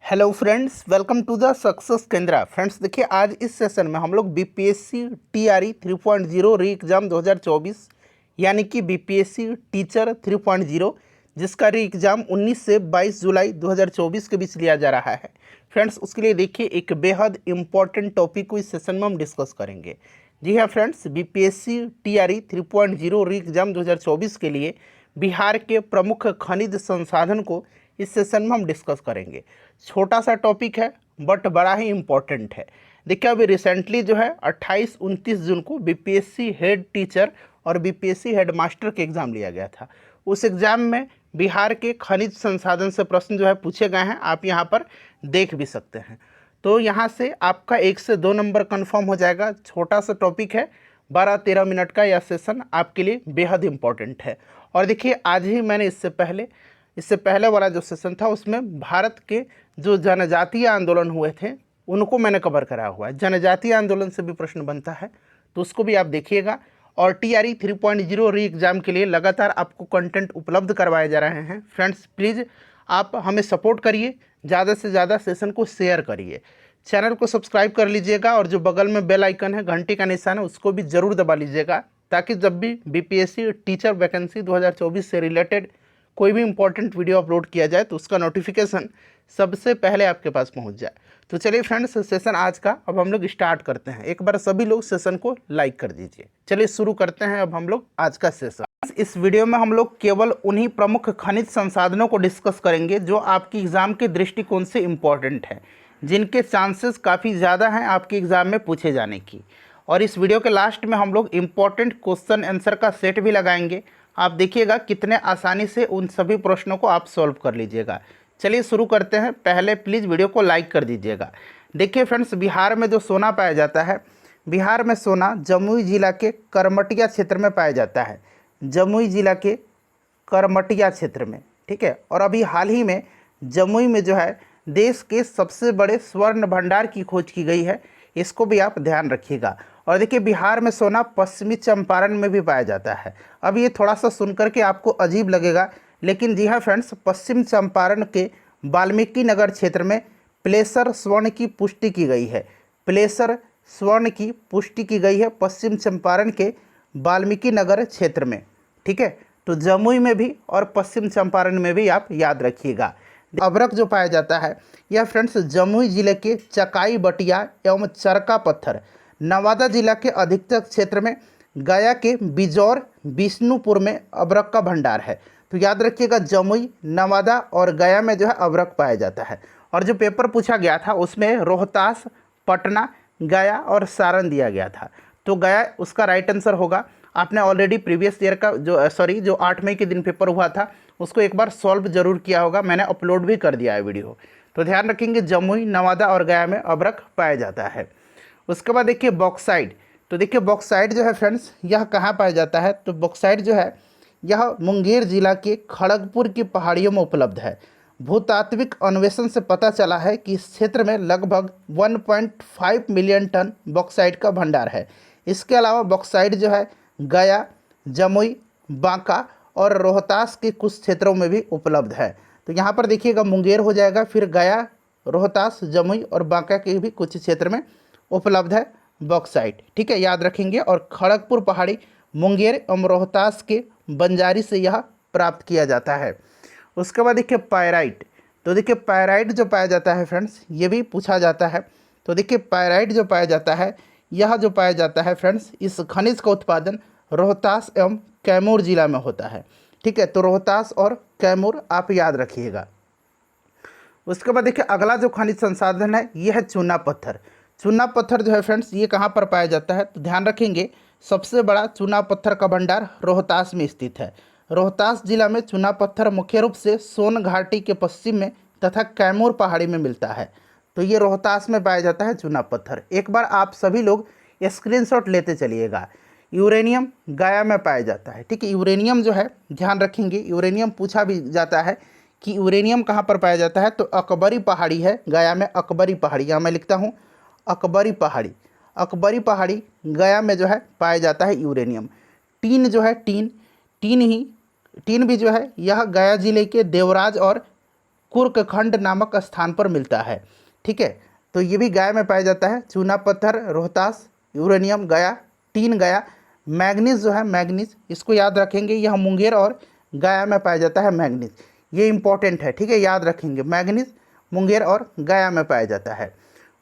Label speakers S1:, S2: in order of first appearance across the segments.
S1: Hello friends, welcome to the success Kendra. Friends देखिए, आज इस सेशन में हम लोग बीपीएससी टीआरई 3.0 री एग्ज़ाम 2024 यानी कि बीपीएससी टीचर 3.0 जिसका री एग्ज़ाम 19 से 22 जुलाई 2024 के बीच लिया जा रहा है। फ्रेंड्स उसके लिए देखिए एक बेहद इम्पॉर्टेंट टॉपिक को इस सेशन में हम डिस्कस करेंगे। जी हाँ फ्रेंड्स, बीपीएससी टीआरई 3.0 री एग्ज़ाम 2024 के लिए बिहार के प्रमुख खनिज संसाधन को इस सेशन में हम डिस्कस करेंगे। छोटा सा टॉपिक है बट बड़ा ही इम्पोर्टेंट है। देखिए, अभी रिसेंटली जो है 28-29 जून को बीपीएससी हेड टीचर और बीपीएससी हेड मास्टर के एग्ज़ाम लिया गया था। उस एग्ज़ाम में बिहार के खनिज संसाधन से प्रश्न जो है पूछे गए हैं, आप यहाँ पर देख भी सकते हैं। तो यहाँ से आपका 1 से 2 नंबर कन्फर्म हो जाएगा। छोटा सा टॉपिक है, 12-13 मिनट का यह सेशन आपके लिए बेहद इम्पॉर्टेंट है। और देखिए, आज ही मैंने इससे पहले वाला जो सेशन था उसमें भारत के जो जनजातीय आंदोलन हुए थे उनको मैंने कवर करा हुआ है। जनजातीय आंदोलन से भी प्रश्न बनता है तो उसको भी आप देखिएगा। और टीआरई 3.0 री एग्ज़ाम के लिए लगातार आपको कंटेंट उपलब्ध करवाए जा रहे हैं। फ्रेंड्स प्लीज़ आप हमें सपोर्ट करिए, ज़्यादा से ज़्यादा सेशन को शेयर करिए, चैनल को सब्सक्राइब कर लीजिएगा और जो बगल में बेल आइकन है, घंटी का निशान है, उसको भी ज़रूर दबा लीजिएगा ताकि जब भी बीपीएससी टीचर वैकेंसी 2024 से रिलेटेड कोई भी इंपॉर्टेंट वीडियो अपलोड किया जाए तो उसका नोटिफिकेशन सबसे पहले आपके पास पहुंच जाए। तो चलिए फ्रेंड्स, सेशन आज का अब हम लोग स्टार्ट करते हैं। एक बार सभी लोग सेशन को लाइक कर दीजिए। चलिए शुरू करते हैं अब हम लोग आज का सेशन। इस वीडियो में हम लोग केवल उन्हीं प्रमुख खनिज संसाधनों को डिस्कस करेंगे जो आपकी एग्ज़ाम के दृष्टिकोण से इम्पॉर्टेंट है, जिनके चांसेस काफ़ी ज़्यादा हैं आपके एग्ज़ाम में पूछे जाने की। और इस वीडियो के लास्ट में हम लोग इम्पॉर्टेंट क्वेश्चन आंसर का सेट भी लगाएंगे। आप देखिएगा कितने आसानी से उन सभी प्रश्नों को आप सॉल्व कर लीजिएगा। चलिए शुरू करते हैं। पहले प्लीज़ वीडियो को लाइक कर दीजिएगा। देखिए फ्रेंड्स, बिहार में जो सोना पाया जाता है, बिहार में सोना जमुई जिला के करमटिया क्षेत्र में पाया जाता है। जमुई जिला के करमटिया क्षेत्र में, ठीक है। और अभी हाल ही में जमुई में जो है देश के सबसे बड़े स्वर्ण भंडार की खोज की गई है, इसको भी आप ध्यान रखिएगा। और देखिए, बिहार में सोना पश्चिमी चंपारण में भी पाया जाता है। अब ये थोड़ा सा सुनकर के आपको अजीब लगेगा, लेकिन जी हाँ फ्रेंड्स, पश्चिम चंपारण के वाल्मीकि नगर क्षेत्र में प्लेसर स्वर्ण की पुष्टि की गई है। प्लेसर स्वर्ण की पुष्टि की गई है पश्चिम चंपारण के वाल्मीकि नगर क्षेत्र में, ठीक है। तो जमुई में भी और पश्चिम चंपारण में भी आप याद रखिएगा। अभ्रक जो पाया जाता है यह फ्रेंड्स जमुई जिले के चकाई बटिया एवं चरका पत्थर, नवादा जिला के अधिकतर क्षेत्र में, गया के बिजौर विष्णुपुर में अभ्रक का भंडार है। तो याद रखिएगा, जमुई, नवादा और गया में जो है अभ्रक पाया जाता है। और जो पेपर पूछा गया था उसमें रोहतास, पटना, गया और सारण दिया गया था। तो गया उसका राइट आंसर होगा। आपने ऑलरेडी प्रीवियस ईयर का जो 8 मई के दिन पेपर हुआ था उसको एक बार सॉल्व जरूर किया होगा, मैंने अपलोड भी कर दिया है वीडियो। तो ध्यान रखेंगे, जमुई, नवादा और गया में अभ्रक पाया जाता है। उसके बाद देखिए बॉक्साइट। तो देखिए बॉक्साइट जो है फ्रेंड्स, यह कहाँ पाया जाता है? तो बॉक्साइट जो है यह मुंगेर जिला के खड़गपुर की पहाड़ियों में उपलब्ध है। भूतात्विक अन्वेषण से पता चला है कि इस क्षेत्र में लगभग 1.5 मिलियन टन बॉक्साइट का भंडार है। इसके अलावा बॉक्साइट जो है गया, जमुई, बांका और रोहतास के कुछ क्षेत्रों में भी उपलब्ध है। तो यहाँ पर देखिएगा मुंगेर हो जाएगा, फिर गया, रोहतास, जमुई और बांका के भी कुछ क्षेत्र में उपलब्ध है बॉक्साइट, ठीक है, याद रखेंगे। और खड़गपुर पहाड़ी, मुंगेर एवं रोहतास के बंजारी से यह प्राप्त किया जाता है। उसके बाद देखिए पायराइट। तो देखिए पायराइट जो पाया जाता है फ्रेंड्स, ये भी पूछा जाता है। तो देखिए पायराइट जो पाया जाता है, यह जो पाया जाता है फ्रेंड्स, इस खनिज का उत्पादन रोहतास एवं कैमूर जिला में होता है, ठीक है। तो रोहतास और कैमूर आप याद रखिएगा। उसके बाद देखिए अगला जो खनिज संसाधन है यह है चूना पत्थर। चूना पत्थर जो है फ्रेंड्स, ये कहाँ पर पाया जाता है? तो ध्यान रखेंगे, सबसे बड़ा चूना पत्थर का भंडार रोहतास में स्थित है। रोहतास जिला में चूना पत्थर मुख्य रूप से सोन घाटी के पश्चिम में तथा कैमूर पहाड़ी में मिलता है। तो ये रोहतास में पाया जाता है चूना पत्थर। एक बार आप सभी लोग स्क्रीनशॉट लेते चलिएगा। यूरेनियम गया में पाया जाता है, ठीक है। यूरेनियम जो है ध्यान रखेंगे, यूरेनियम पूछा भी जाता है कि यूरेनियम कहाँ पर पाया जाता है? तो अकबरी पहाड़ी है गया में, अकबरी पहाड़ी, यहाँ मैं लिखता हूँ अकबरी पहाड़ी। अकबरी पहाड़ी गया में जो है पाया जाता है यूरेनियम। टीन जो है टीन भी जो है यह गया जिले के देवराज और कुर्क खंड नामक स्थान पर मिलता है। ठीक है, तो ये भी गया में पाया जाता है। चूना पत्थर रोहतास, यूरेनियम गया, टीन गया। मैग्नीज जो है मैग्नीज, इसको याद रखेंगे, यह मुंगेर और गया में पाया जाता है मैग्नीज। ये इंपॉर्टेंट है, ठीक है, याद रखेंगे, मैग्नीज मुंगेर और गया में पाया जाता है।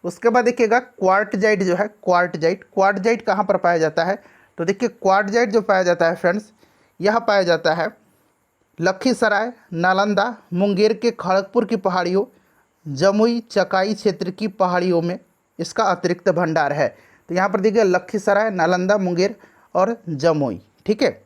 S1: उसके बाद देखिएगा क्वार्टजाइट जो है, क्वार्टजाइट, क्वार्टजाइट कहाँ पर पाया जाता है? तो देखिए क्वार्टजाइट जो पाया जाता है फ्रेंड्स, यह पाया जाता है लखीसराय, नालंदा, मुंगेर के खड़गपुर की पहाड़ियों, जमुई चकाई क्षेत्र की पहाड़ियों में इसका अतिरिक्त भंडार है। तो यहाँ पर देखिए लखीसराय, नालंदा, मुंगेर और जमुई। ठीक है,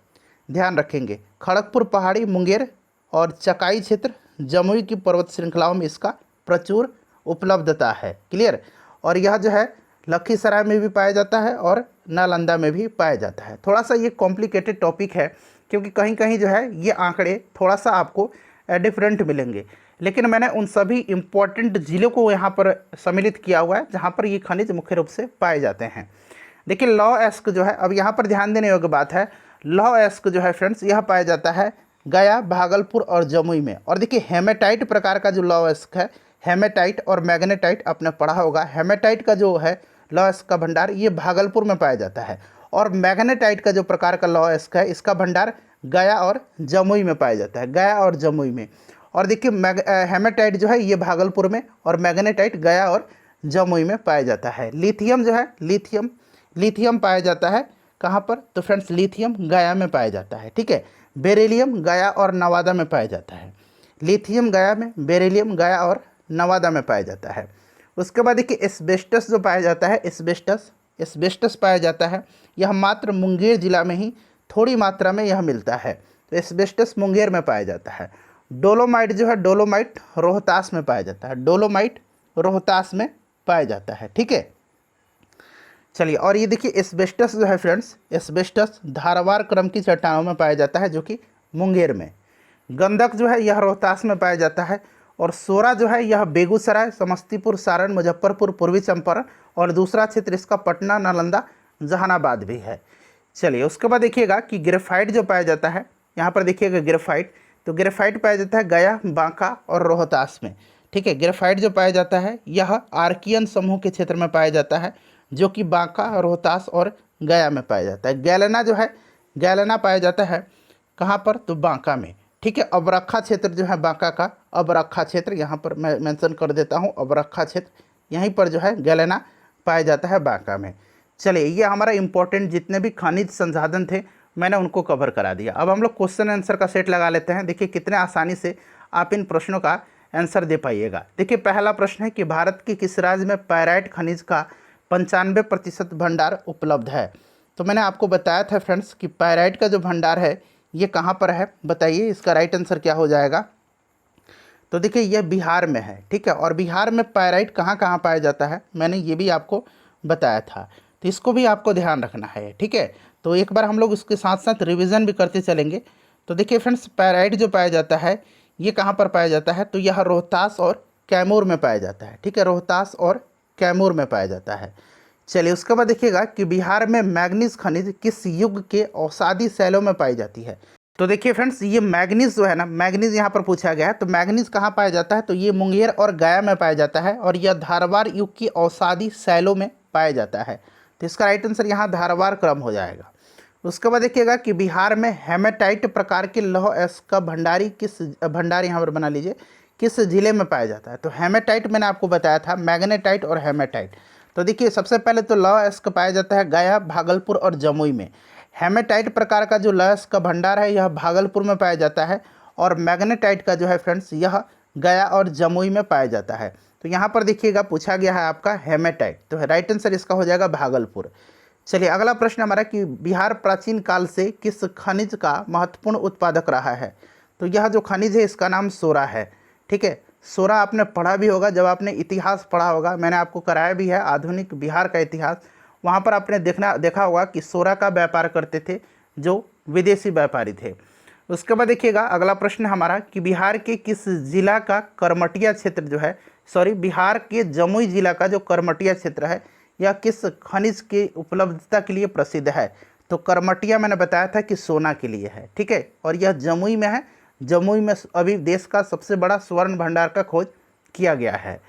S1: ध्यान रखेंगे, खड़गपुर पहाड़ी, मुंगेर और चकाई क्षेत्र, जमुई की पर्वत श्रृंखलाओं में इसका प्रचुर उपलब्धता है। क्लियर? और यह जो है लखीसराय में भी पाया जाता है और नालंदा में भी पाया जाता है। थोड़ा सा ये कॉम्प्लिकेटेड टॉपिक है, क्योंकि कहीं कहीं जो है ये आंकड़े थोड़ा सा आपको डिफरेंट मिलेंगे, लेकिन मैंने उन सभी इम्पॉर्टेंट जिलों को यहाँ पर सम्मिलित किया हुआ है जहाँ पर ये खनिज मुख्य रूप से पाए जाते हैं। देखिए लॉ एस्क जो है, अब यहाँ पर ध्यान देने योग्य बात है, लॉ एस्क जो है फ्रेंड्स, यह पाया जाता है गया, भागलपुर और जमुई में। और देखिए हेमेटाइट प्रकार का जो लॉ एस्क है, हेमेटाइट और मैग्नेटाइट आपने पढ़ा होगा। हेमेटाइट का जो है लॉ एस्क का भंडार ये भागलपुर में पाया जाता है, और मैग्नेटाइट का जो प्रकार का लॉ एस्क है इसका भंडार गया और जमुई में पाया जाता है, गया और जमुई में। और देखिए हेमेटाइट जो है ये भागलपुर में और मैग्नेटाइट गया और जमुई में पाया जाता है। लिथियम जो है, लिथियम पाया जाता है कहाँ पर? तो फ्रेंड्स लिथियम गया में पाया जाता है। ठीक है, बेरिलियम गया और नवादा में पाया जाता है। लिथियम गया में, बेरिलियम गया और नवादा में पाया जाता है। उसके बाद देखिए एस्बेस्टस जो पाया जाता है, एस्बेस्टस पाया जाता है, यह मात्र मुंगेर जिला में ही थोड़ी मात्रा में यह मिलता है। तो एस्बेस्टस मुंगेर में पाया जाता है। डोलोमाइट जो है, डोलोमाइट रोहतास में पाया जाता है, डोलोमाइट रोहतास में पाया जाता है। ठीक है, चलिए, और ये देखिए एस्बेस्टस जो है फ्रेंड्स, एस्बेस्टस धारवाड़ क्रम की चट्टानों में पाया जाता है, जो कि मुंगेर में। गंधक जो है यह रोहतास में पाया जाता है, और सोरा जो है यह बेगूसराय, समस्तीपुर, सारण, मुजफ्फरपुर, पूर्वी चंपारण, और दूसरा क्षेत्र इसका पटना, नालंदा, जहानाबाद भी है। चलिए, उसके बाद देखिएगा कि ग्रेफाइट जो पाया जाता है, यहाँ पर देखिएगा ग्रेफाइट, तो ग्रेफाइट पाया जाता है गया, बांका और रोहतास में। ठीक है, ग्रेफाइट जो पाया जाता है यह आर्कियन समूह के क्षेत्र में पाया जाता है, जो कि बांका, रोहतास और गया में पाया जाता है। गैलेना जो है, गैलेना पाया जाता है कहाँ पर? तो बांका में। ठीक है, अबरखा क्षेत्र जो है बांका का, अबरखा क्षेत्र यहाँ पर मैं मेंशन कर देता हूँ, अबरखा क्षेत्र, यहीं पर जो है गैलेना पाया जाता है बांका में। चलिए, ये हमारा इंपॉर्टेंट जितने भी खनिज संसाधन थे मैंने उनको कवर करा दिया। अब हम लोग क्वेश्चन आंसर का सेट लगा लेते हैं। देखिए कितने आसानी से आप इन प्रश्नों का आंसर दे पाइएगा। देखिए पहला प्रश्न है कि भारत के किस राज्य में पैराइट खनिज का 95% भंडार उपलब्ध है? तो मैंने आपको बताया था फ्रेंड्स कि पैराइट का जो भंडार है ये कहाँ पर है, बताइए इसका राइट आंसर क्या हो जाएगा? तो देखिए यह बिहार में है। ठीक है, और बिहार में पैराइट कहाँ कहाँ पाया जाता है मैंने ये भी आपको बताया था, तो इसको भी आपको ध्यान रखना है। ठीक है, तो एक बार हम लोग उसके साथ साथ रिवीजन भी करते चलेंगे। तो देखिए फ्रेंड्स, पैराइट जो पाया जाता है ये कहाँ पर पाया जाता है? तो यह रोहतास और कैमूर में पाया जाता है। ठीक है, रोहतास और कैमूर में पाया जाता है। चलिए, उसके बाद देखिएगा कि बिहार में मैग्नीज खनिज किस युग के औषधि शैलों में पाई जाती है? तो देखिए फ्रेंड्स, ये मैग्नीज जो है ना, मैग्नीज यहाँ पर पूछा गया है, तो मैग्नीज कहाँ पाया जाता है? तो ये मुंगेर और गया में पाया जाता है, और यह धारवाड़ युग की औषधि शैलों में पाया जाता है। तो इसका राइट आंसर यहाँ धारवाड़ क्रम हो जाएगा। उसके बाद देखिएगा कि बिहार में हेमेटाइट प्रकार के लौह अयस्क का भंडार यहाँ पर बना लीजिए, किस जिले में पाया जाता है? तो हेमेटाइट मैंने आपको बताया था, मैग्नेटाइट और हेमेटाइट। तो देखिए सबसे पहले तो लौह अयस्क पाया जाता है गया, भागलपुर और जमुई में। हेमेटाइट प्रकार का जो लौह अयस्क का भंडार है यह भागलपुर में पाया जाता है, और मैग्नेटाइट का जो है फ्रेंड्स यह गया और जमुई में पाया जाता है। तो यहाँ पर देखिएगा पूछा गया है आपका हेमेटाइट, तो राइट आंसर इसका हो जाएगा भागलपुर। चलिए, अगला प्रश्न हमारा कि बिहार प्राचीन काल से किस खनिज का महत्वपूर्ण उत्पादक रहा है? तो यह जो खनिज है इसका नाम सोरा है। ठीक है, सोरा आपने पढ़ा भी होगा, जब आपने इतिहास पढ़ा होगा, मैंने आपको कराया भी है आधुनिक बिहार का इतिहास, वहाँ पर आपने देखा होगा कि सोरा का व्यापार करते थे जो विदेशी व्यापारी थे। उसके बाद देखिएगा अगला प्रश्न हमारा कि बिहार के किस जिला का करमटिया क्षेत्र जो है, बिहार के जमुई जिला का जो करमटिया क्षेत्र है यह किस खनिज की उपलब्धता के लिए प्रसिद्ध है? तो करमटिया मैंने बताया था कि सोना के लिए है। ठीक है, और यह जमुई में है, जमुई में अभी देश का सबसे बड़ा स्वर्ण भंडार का खोज किया गया है।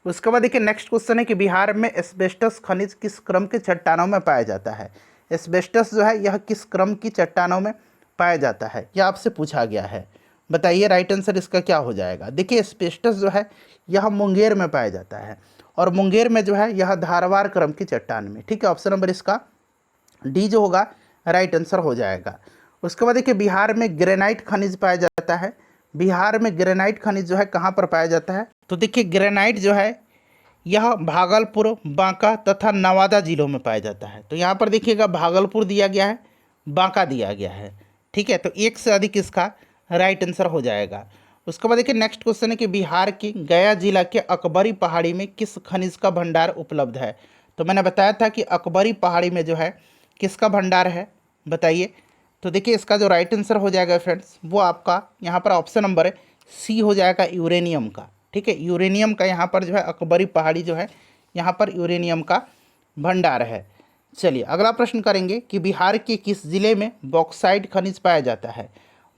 S1: उसके बाद देखिए नेक्स्ट क्वेश्चन है कि बिहार में एस्बेस्टस खनिज किस क्रम के चट्टानों में पाया जाता है। एस्बेस्टस जो है यह किस क्रम की चट्टानों में पाया जाता है, यह आपसे पूछा गया है। बताइए राइट आंसर इसका क्या हो जाएगा। देखिए एस्बेस्टस जो है यह मुंगेर में पाया जाता है, और मुंगेर में जो है यह धारवाड़ क्रम की चट्टान में। ठीक है, ऑप्शन नंबर इसका डी जो होगा राइट आंसर हो जाएगा। उसके बाद देखिए बिहार में ग्रेनाइट खनिज पाया जाता है। बिहार में ग्रेनाइट खनिज जो है कहाँ पर पाया जाता है, तो देखिए ग्रेनाइट जो है यह भागलपुर, बांका तथा नवादा जिलों में पाया जाता है। तो यहाँ पर देखिएगा भागलपुर दिया गया है, बांका दिया गया है। ठीक है, तो एक से अधिक इसका राइट आंसर हो जाएगा। उसके बाद देखिए नेक्स्ट क्वेश्चन है कि बिहार की गया जिला के अकबरी पहाड़ी में किस खनिज का भंडार उपलब्ध है। तो मैंने बताया था कि अकबरी पहाड़ी में जो है किसका भंडार है, बताइए। तो देखिए इसका जो राइट आंसर हो जाएगा फ्रेंड्स वो आपका यहाँ पर ऑप्शन नंबर सी हो जाएगा, यूरेनियम का। ठीक है, यूरेनियम का यहाँ पर जो है अकबरी पहाड़ी जो है यहाँ पर यूरेनियम का भंडार है। चलिए अगला प्रश्न करेंगे कि बिहार के किस जिले में बॉक्साइट खनिज पाया जाता है।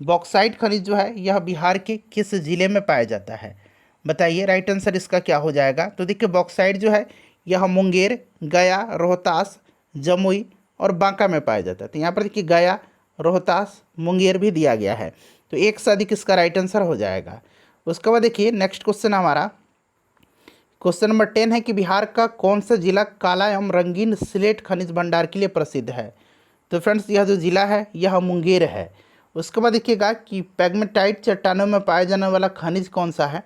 S1: बॉक्साइट खनिज जो है यह बिहार के किस जिले में पाया जाता है, बताइए राइट आंसर इसका क्या हो जाएगा। तो देखिए बॉक्साइट जो है यह मुंगेर, गया, रोहतास, जमुई और बांका में पाया जाता है। तो यहाँ पर देखिए गया, रोहतास, मुंगेर भी दिया गया है, तो एक से अधिक इसका राइट आंसर हो जाएगा। उसके बाद देखिए नेक्स्ट क्वेश्चन हमारा क्वेश्चन नंबर 10 है कि बिहार का कौन सा जिला काला एवं रंगीन स्लेट खनिज भंडार के लिए प्रसिद्ध है। तो फ्रेंड्स यह जो जिला है यह मुंगेर है। उसके बाद देखिएगा कि पैग्मेटाइट चट्टानों में पाया जाने वाला खनिज कौन सा है,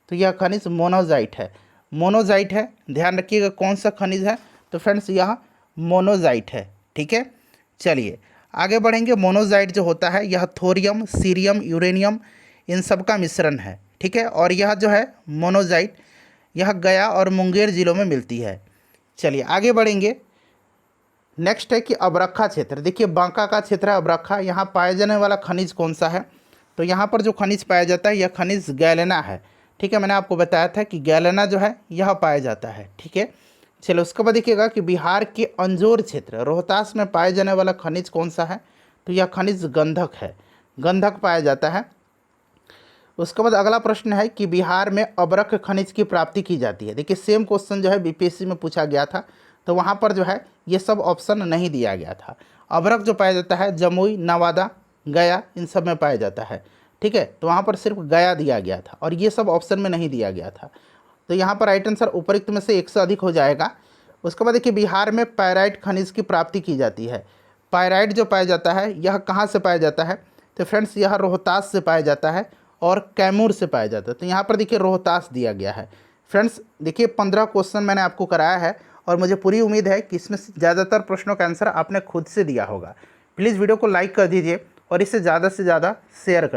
S1: तो यह खनिज मोनोजाइट है। मोनोजाइट है, ध्यान रखिएगा कौन सा खनिज है, तो फ्रेंड्स यह मोनोजाइट है। ठीक है, चलिए आगे बढ़ेंगे। मोनोजाइट जो होता है यह थोरियम, सीरियम, यूरेनियम इन सब का मिश्रण है। ठीक है, और यह जो है मोनोजाइट यह गया और मुंगेर जिलों में मिलती है। चलिए आगे बढ़ेंगे। नेक्स्ट है कि अबरखा क्षेत्र, देखिए बांका का क्षेत्र है अबरखा, यहाँ पाया जाने वाला खनिज कौन सा है। तो यहाँ पर जो खनिज पाया जाता है यह खनिज गैलेना है। ठीक है, मैंने आपको बताया था कि गैलेना जो है यह पाया जाता है। ठीक है, चलो उसके बाद देखिएगा कि बिहार के अंजोर क्षेत्र रोहतास में पाए जाने वाला खनिज कौन सा है, तो यह खनिज गंधक है, गंधक पाया जाता है। उसके बाद अगला प्रश्न है कि बिहार में अबरख खनिज की प्राप्ति की जाती है। देखिए सेम क्वेश्चन जो है बीपीएससी में पूछा गया था, तो वहाँ पर जो है ये सब ऑप्शन नहीं दिया गया था। अबरख जो पाया जाता है जमुई, नवादा, गया इन सब में पाया जाता है। ठीक है, तो वहाँ पर सिर्फ गया दिया गया था और ये सब ऑप्शन में नहीं दिया गया था। तो यहाँ पर राइट आंसर उपरोक्त में से एक से अधिक हो जाएगा। उसके बाद देखिए बिहार में पायराइट खनिज की प्राप्ति की जाती है। पायराइट जो पाया जाता है यह कहाँ से पाया जाता है, तो फ्रेंड्स यह रोहतास से पाया जाता है और कैमूर से पाया जाता है। तो यहाँ पर देखिए रोहतास दिया गया है। फ्रेंड्स देखिए 15 क्वेश्चन मैंने आपको कराया है और मुझे पूरी उम्मीद है कि इसमें ज़्यादातर प्रश्नों का आंसर आपने खुद से दिया होगा। प्लीज़ वीडियो को लाइक कर दीजिए और इसे ज़्यादा से ज़्यादा शेयर कर